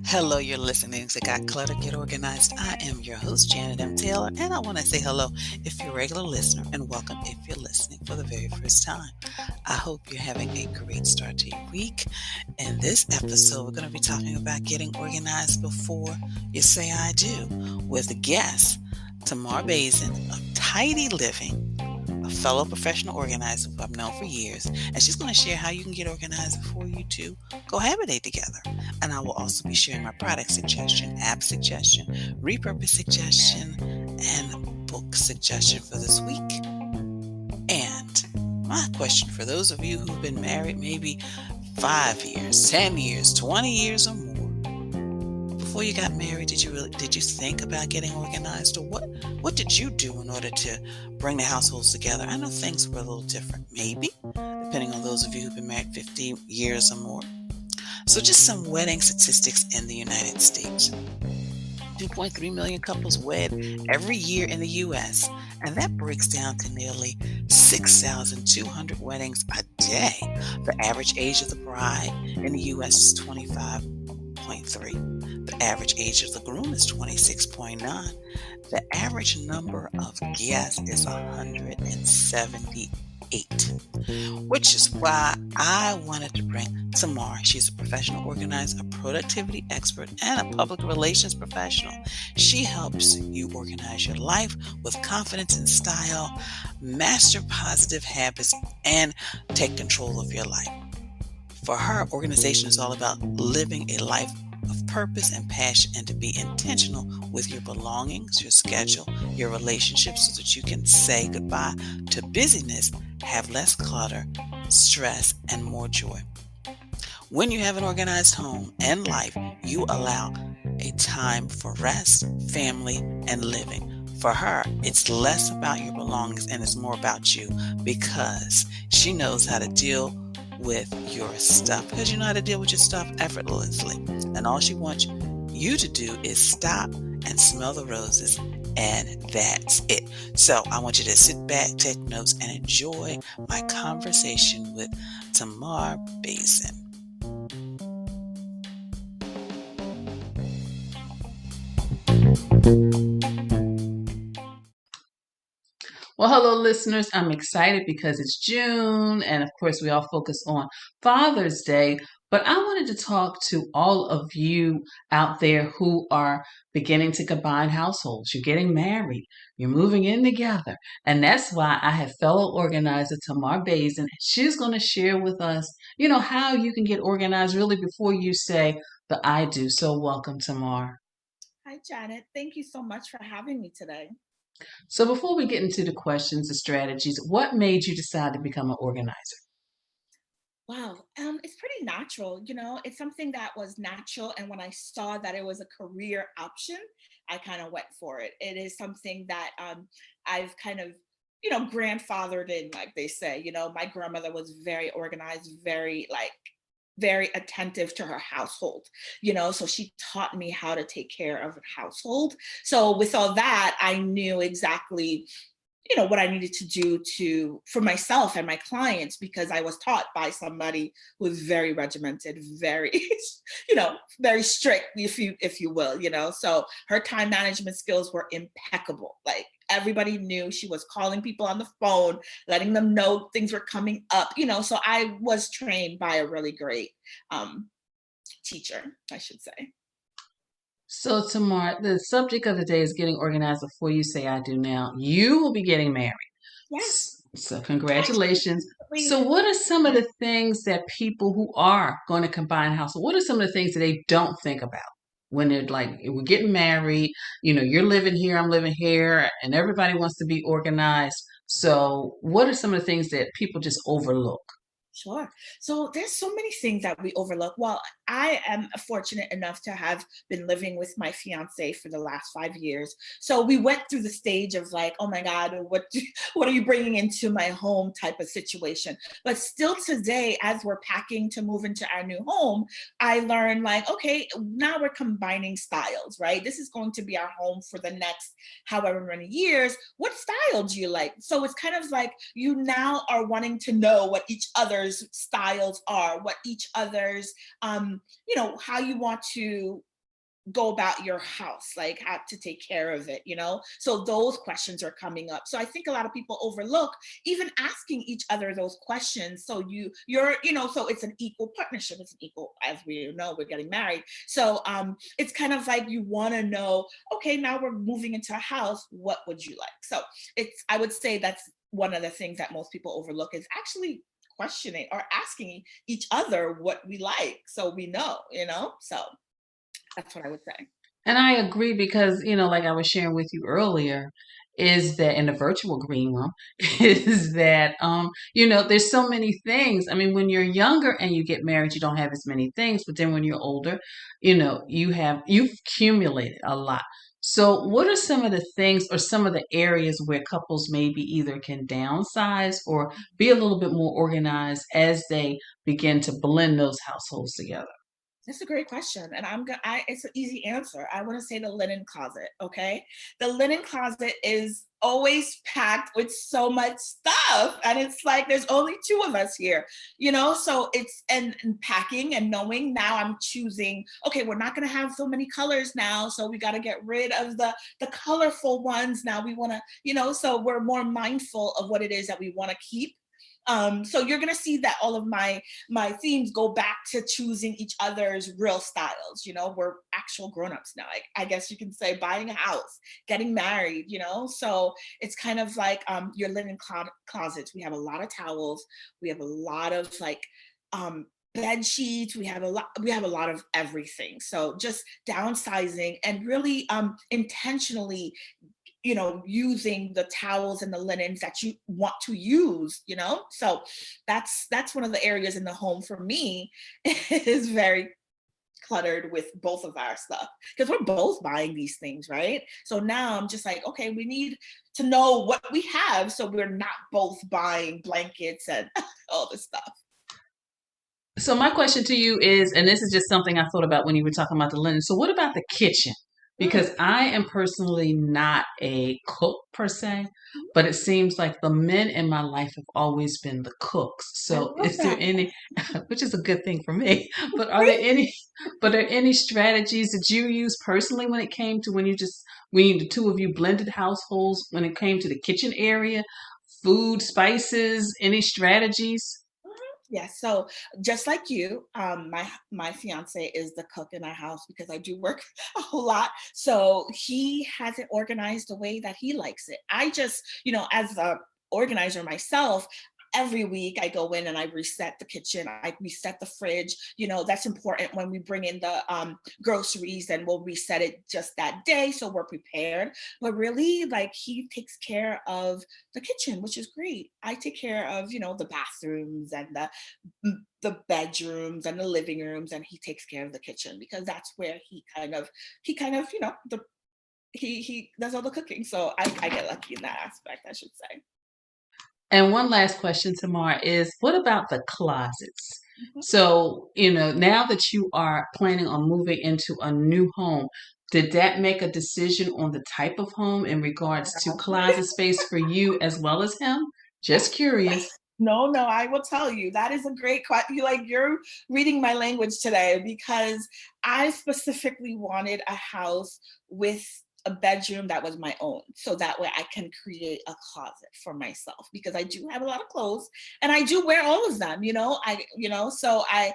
Hello, you're listening to Got Clutter, Get Organized. I am your host, Janet M. Taylor, and I want to say hello if you're a regular listener and welcome if you're listening for the very first time. I hope you're having a great start to your week. In this episode, we're going to be talking about getting organized before you say I do with a guest, Tamar Bazin of Tidy Living, a fellow professional organizer who I've known for years, and she's going to share how you can get organized before you two cohabitate together. And I will also be sharing my product suggestion, app suggestion, repurpose suggestion, and book suggestion for this week. And my question for those of you who've been married maybe 5 years, 10 years, 20 years or more, before you got married, did you think about getting organized, or what did you do in order to bring the households together? I know things were a little different, maybe, depending on those of you who've been married 50 years or more. So just some wedding statistics in the United States. 2.3 million couples wed every year in the U.S., and that breaks down to nearly 6,200 weddings a day. The average age of the bride in the U.S. is 25.3. The average age of the groom is 26.9. The average number of guests is 178, which is why I wanted to bring Tamar. She's a professional organizer, a productivity expert, and a public relations professional. She helps you organize your life with confidence and style, master positive habits, and take control of your life. For her, organization is all about living a life of purpose and passion, and to be intentional with your belongings, your schedule, your relationships, so that you can say goodbye to busyness, have less clutter, stress, and more joy. When you have an organized home and life, you allow a time for rest, family, and living. For her, it's less about your belongings and it's more about you, because she knows how to deal with your stuff, because you know how to deal with your stuff effortlessly. And all she wants you to do is stop and smell the roses, and that's it. So I want you to sit back, take notes, and enjoy my conversation with Tamar Bazin. Well, hello, listeners. I'm excited because it's June, and of course, we all focus on Father's Day. But I wanted to talk to all of you out there who are beginning to combine households. You're getting married, you're moving in together. And that's why I have fellow organizer Tamar Bazin. She's going to share with us, how you can get organized really before you say the I do. So welcome, Tamar. Hi, Janet. Thank you so much for having me today. So before we get into the questions, the strategies, what made you decide to become an organizer? Wow, it's pretty natural. It's something that was natural, and when I saw that it was a career option, I kind of went for it. It is something that I've kind of, grandfathered in, like they say. My grandmother was very organized, very attentive to her household, so she taught me how to take care of a household. So with all that, I knew exactly what I needed to do for myself and my clients, because I was taught by somebody who was very regimented, very very strict, if you will. So her time management skills were impeccable. Like, everybody knew she was calling people on the phone, letting them know things were coming up. So I was trained by a really great teacher, I should say. So, Tamar, the subject of the day is getting organized before you say I do now. You will be getting married. Yes. So, congratulations. So, Actually, what are some of the things that people who are going to combine household, what are some of the things that they don't think about when they're like, we're getting married, you're living here, I'm living here, and everybody wants to be organized. So, what are some of the things that people just overlook? Sure. So there's so many things that we overlook. Well, I am fortunate enough to have been living with my fiance for the last 5 years. So we went through the stage of like, oh my God, what are you bringing into my home type of situation. But still today, as we're packing to move into our new home, I learned like, okay, now we're combining styles, right? This is going to be our home for the next however many years. What style do you like? So it's kind of like you now are wanting to know what each other's styles are, what each other's, how you want to go about your house, like how to take care of it. So those questions are coming up. So I think a lot of people overlook even asking each other those questions. So so it's an equal partnership. It's an equal, as we know, we're getting married. So it's kind of like you want to know, okay, now we're moving into a house. What would you like? So I would say that's one of the things that most people overlook is actually questioning or asking each other what we like so we know. So that's what I would say. And I agree because, like I was sharing with you earlier, is that in the virtual green room, is that, there's so many things. I mean, when you're younger and you get married, you don't have as many things, but then when you're older, you've accumulated a lot. So what are some of the things or some of the areas where couples maybe either can downsize or be a little bit more organized as they begin to blend those households together? That's a great question, and it's an easy answer. I want to say the linen closet. Okay, the linen closet is always packed with so much stuff, and it's like there's only two of us here. So it's and packing and knowing now I'm choosing. Okay, we're not going to have so many colors now, so we got to get rid of the colorful ones. Now we want to. So we're more mindful of what it is that we want to keep. So you're gonna see that all of my themes go back to choosing each other's real styles. We're actual grown-ups now. I guess you can say buying a house, getting married. So it's kind of like your linen closets. We have a lot of towels. We have a lot of like bed sheets. We have a lot of everything. So just downsizing and really intentionally using the towels and the linens that you want to use. So that's one of the areas in the home for me is very cluttered with both of our stuff because we're both buying these things, right? So now I'm just like, okay, we need to know what we have so we're not both buying blankets and all this stuff. So my question to you is, and this is just something I thought about when you were talking about the linen. So what about the kitchen? Mm, Because I am personally not a cook per se, mhm. but it seems like the men in my life have always been the cooks. I So love is there that. any, which is a good thing for me, but Great. but are any strategies that you use personally when it came to when the two of you blended households, when it came to the kitchen area, food, spices, any strategies? Mhm. Yeah, so just like you, my fiance is the cook in our house because I do work a whole lot. So he has it organized the way that he likes it. I just, as a organizer myself, every week I go in and I reset the kitchen, I reset the fridge. That's important when we bring in the groceries, and we'll reset it just that day so we're prepared. But really, like he takes care of the kitchen, which is great. I take care of, the bathrooms and the bedrooms and the living rooms, and he takes care of the kitchen because that's where he kind of, he does all the cooking. So I get lucky in that aspect, I should say. And one last question, Tamar, is what about the closets? Mhm. So, now that you are planning on moving into a new home, did that make a decision on the type of home in Oh my regards to God. closet space for you as well as him? Just curious. No, no, I will tell you. That is a great question. You're reading my language today because I specifically wanted a house with a bedroom that was my own. So that way I can create a closet for myself because I do have a lot of clothes and I do wear all of them. So I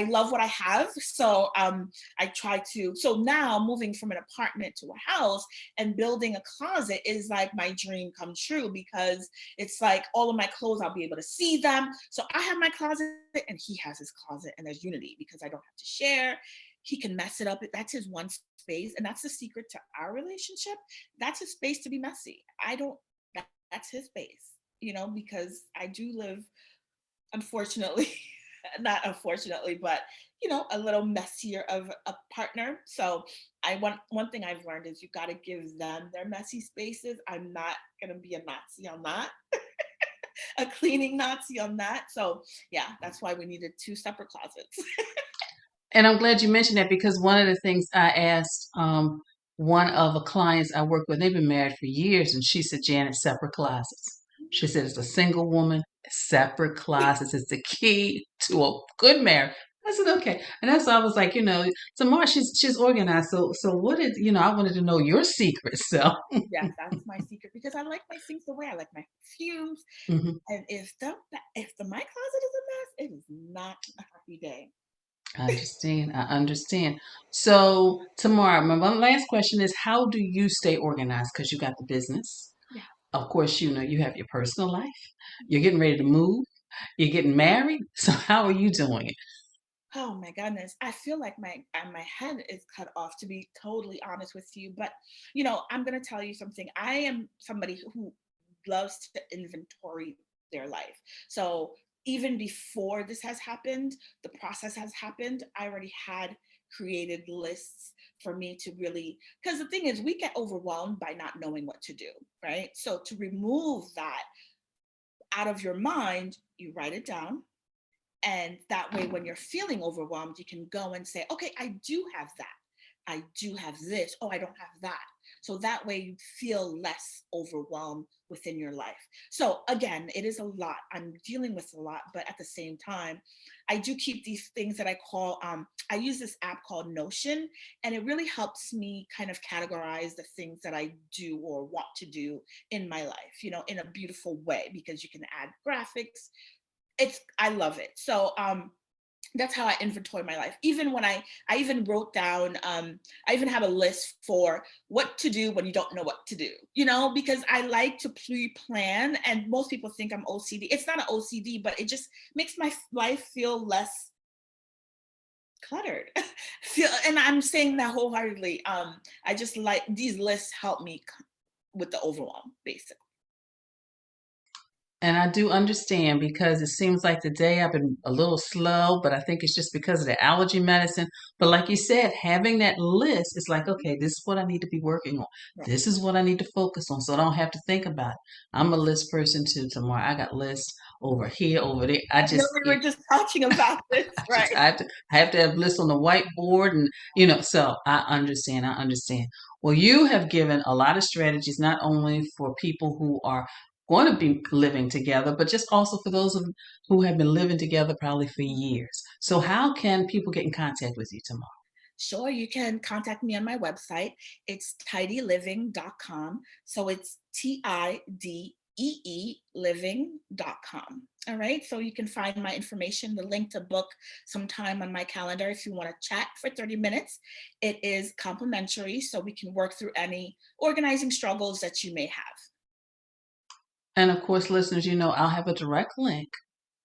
love what I have. So I try to, so now moving from an apartment to a house and building a closet is like my dream come true because it's like all of my clothes, I'll be able to see them. So I have my closet and he has his closet, and there's unity because I don't have to share. He can mess it up. That's his one space. And that's the secret to our relationship. That's his space to be messy. I don't, that's his space, because I do live unfortunately, not unfortunately, but a little messier of a partner. So I want one thing I've learned is you got to give them their messy spaces. I'm not gonna be a Nazi on that, a cleaning Nazi on that. So yeah, that's why we needed two separate closets. And I'm glad you mentioned that because one of the things I asked one of the clients I work with, they've been married for years, and she said, Janet, separate closets. She said, as a single woman, separate closets is the key to a good marriage. I said, okay. And that's why I was like, Tamar, she's organized. So what is, I wanted to know your secret. So Yes, that's my secret because I like my things the way I like my perfumes. mhm. And if the my closet is a mess, it is not a happy day. I understand. I understand. So, Tamara, my one last question is how do you stay organized? Because you got the business. Yeah. Of course, you have your personal life. You're getting ready to move. You're getting married. So, how are you doing it? Oh my goodness. I feel like my head is cut off, to be totally honest with you. But I'm gonna tell you something. I am somebody who loves to inventory their life. So even before this has happened, the process has happened, I already had created lists for me to really, because the thing is we get overwhelmed by not knowing what to do, right? So to remove that out of your mind, you write it down, and that way, when you're feeling overwhelmed, you can go and say, okay, I do have that. I do have this. Oh, I don't have that. So that way you feel less overwhelmed within your life. So again, it is a lot. I'm dealing with a lot, but at the same time, I do keep these things that I call, I use this app called Notion, and it really helps me kind of categorize the things that I do or want to do in my life, in a beautiful way, because you can add graphics. I love it. So that's how I inventory my life. Even when I even wrote down, I even have a list for what to do when you don't know what to do, because I like to pre-plan, and most people think I'm OCD. It's not an OCD, but it just makes my life feel less cluttered. And I'm saying that wholeheartedly. I just like these lists help me with the overwhelm, basically. And I do understand because it seems like today I've been a little slow, but I think it's just because of the allergy medicine. But like you said, having that list is like, okay, this is what I need to be working on. Right. This is what I need to focus on. So I don't have to think about it. I'm a list person too, Tomorrow. I got lists over here, over there. I know we were just talking about this, right? I have to have lists on the whiteboard and so I understand. I understand. Well, you have given a lot of strategies, not only for people who are going to be living together, but just also for those who have been living together probably for years. So how can people get in contact with you tomorrow? Sure, you can contact me on my website. It's tidyliving.com. So it's TIDEE living.com. All right. So you can find my information, the link to book some time on my calendar if you want to chat for 30 minutes. It is complimentary, so we can work through any organizing struggles that you may have. And of course, listeners, I'll have a direct link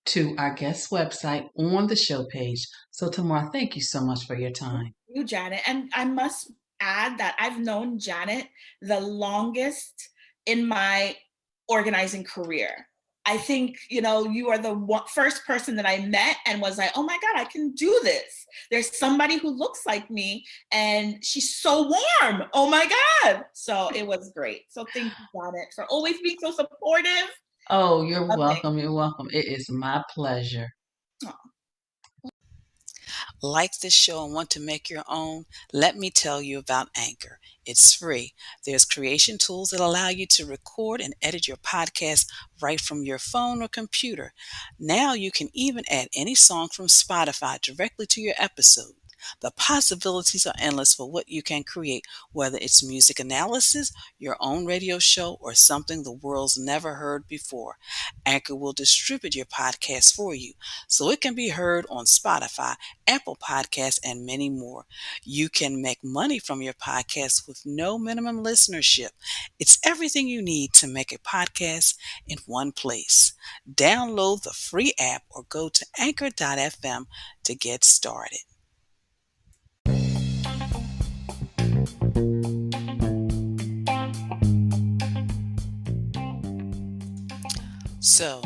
to our guest website on the show page. So, Tamar, thank you so much for your time. You, Janet. And I must add that I've known Janet the longest in my organizing career. I think, you are the first person that I met and was like, oh my God, I can do this. There's somebody who looks like me and she's so warm. Oh my God. So it was great. So thank you, Janet, for always being so supportive. Oh, you're Loving. welcome. You're welcome. It is my pleasure. Like this show and want to make your own? Let me tell you about Anchor. It's free. There's creation tools that allow you to record and edit your podcast right from your phone or computer. Now you can even add any song from Spotify directly to your episode. The possibilities are endless for what you can create, whether it's music analysis, your own radio show, or something the world's never heard before. Anchor will distribute your podcast for you so it can be heard on Spotify, Apple Podcasts, and many more. You can make money from your podcast with no minimum listenership. It's everything you need to make a podcast in one place. Download the free app or go to anchor.fm to get started. So,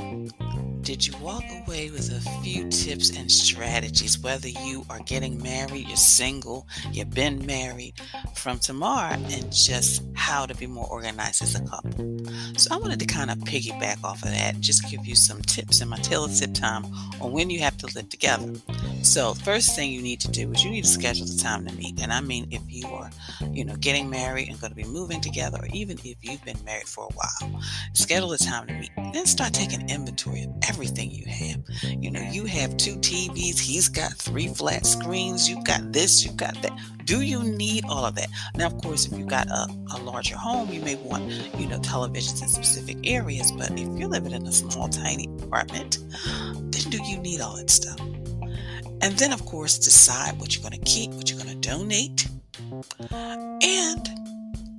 did you walk away with a few tips and strategies, whether you are getting married, you're single, you've been married, from Tamar, and just how to be more organized as a couple? So I wanted to kind of piggyback off of that and just give you some tips in my tailored tip time on when you have to live together. So first thing you need to do is you need to schedule the time to meet. And I mean, if you are, getting married and going to be moving together, or even if you've been married for a while, schedule the time to meet. Then start taking inventory of everything you have. You have 2 TVs, he's got 3 flat screens, you've got this, you've got that. Do you need all of that? Now, of course, if you've got a larger home, you may want, televisions in specific areas. But if you're living in a small, tiny apartment, then do you need all that stuff? And then, of course, decide what you're going to keep, what you're going to donate, and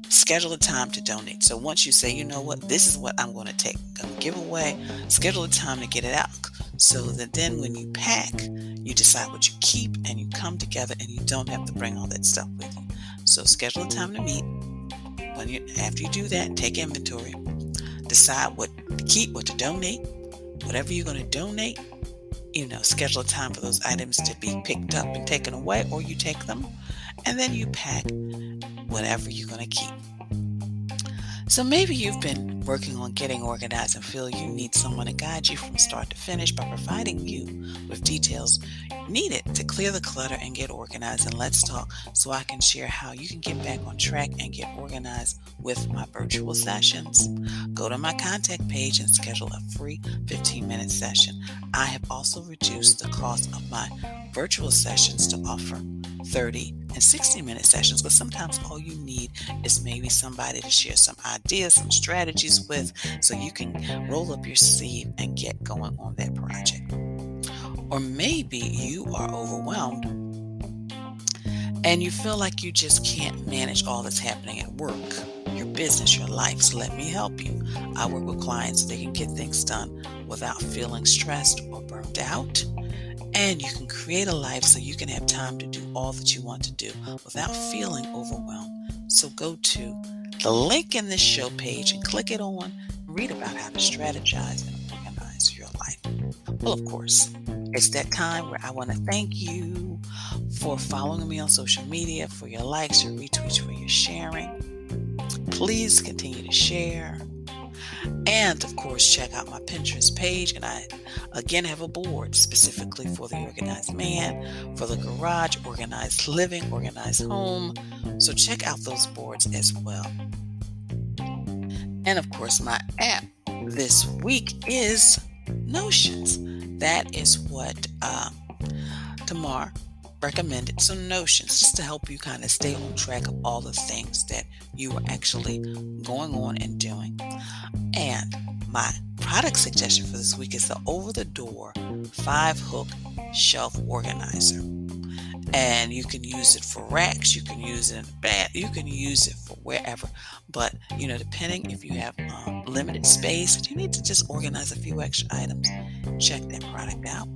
schedule a time to donate. So once you say, you know what, this is what I'm going to take, I'm going to give away, schedule a time to get it out. So that then when you pack, you decide what you keep and you come together and you don't have to bring all that stuff with you. So schedule a time to meet. After you do that, take inventory. Decide what to keep, what to donate. Whatever you're going to donate, schedule a time for those items to be picked up and taken away, or you take them. And then you pack whatever you're going to keep. So maybe you've been working on getting organized and feel you need someone to guide you from start to finish by providing you with details needed to clear the clutter and get organized. And let's talk so I can share how you can get back on track and get organized with my virtual sessions. Go to my contact page and schedule a free 15-minute session. I have also reduced the cost of my virtual sessions to offer 30 and 60-minute sessions, because sometimes all you need is maybe somebody to share some ideas, some strategies with, so you can roll up your sleeve and get going on that project. Or maybe you are overwhelmed and you feel like you just can't manage all that's happening at work, your business, your life. So let me help you. I work with clients so they can get things done without feeling stressed or burned out. And you can create a life so you can have time to do all that you want to do without feeling overwhelmed. So go to the link in this show page and click it on and read about how to strategize and organize your life. Well, of course, it's that time where I want to thank you for following me on social media, for your likes, your retweets, for your sharing. Please continue to share. And of course, check out my Pinterest page. And I again have a board specifically for the organized man, for the garage, organized living, organized home. So check out those boards as well. And of course, my app this week is Notions. That is what Tamar recommended. So Notions, just to help you kind of stay on track of all the things that you are actually going on and doing. And my product suggestion for this week is the over-the-door 5-hook shelf organizer. And you can use it for racks, you can use it in a bag, you can use it for wherever. But, depending if you have limited space, you need to just organize a few extra items, check that product out.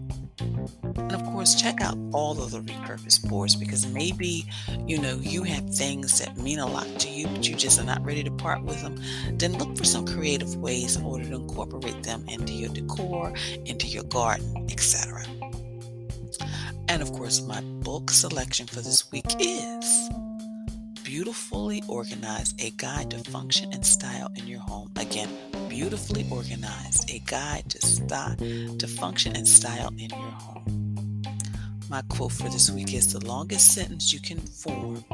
And of course, check out all of the repurposed boards, because maybe, you have things that mean a lot to you, but you just are not ready to part with them. Then look for some creative ways in order to incorporate them into your decor, into your garden, etc. And of course, my book selection for this week is Beautifully Organized, A Guide to Function and Style in Your Home. Again, Beautifully Organized, A Guide to Function and Style in Your Home. My quote for this week is, the longest sentence you can form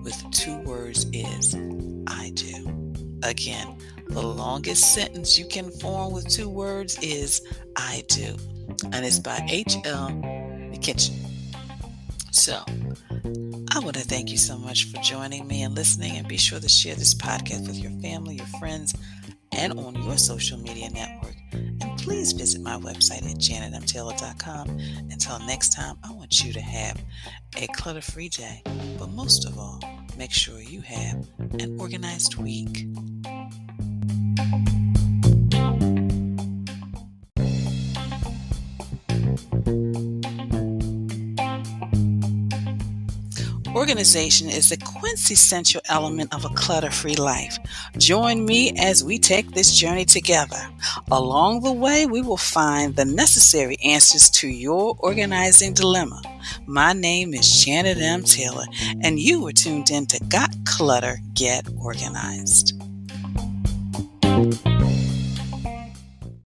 with 2 words is, I do. Again, the longest sentence you can form with 2 words is, I do. And it's by H.L. Kitchen. So, I want to thank you so much for joining me and listening, and be sure to share this podcast with your family, your friends, and on your social media network. And please visit my website at janetmtaylor.com. Until next time, I want you to have a clutter-free day, but most of all, make sure you have an organized week. Organization is a quintessential element of a clutter-free life. Join me as we take this journey together. Along the way, we will find the necessary answers to your organizing dilemma. My name is Janet M. Taylor, and you were tuned in to Got Clutter, Get Organized.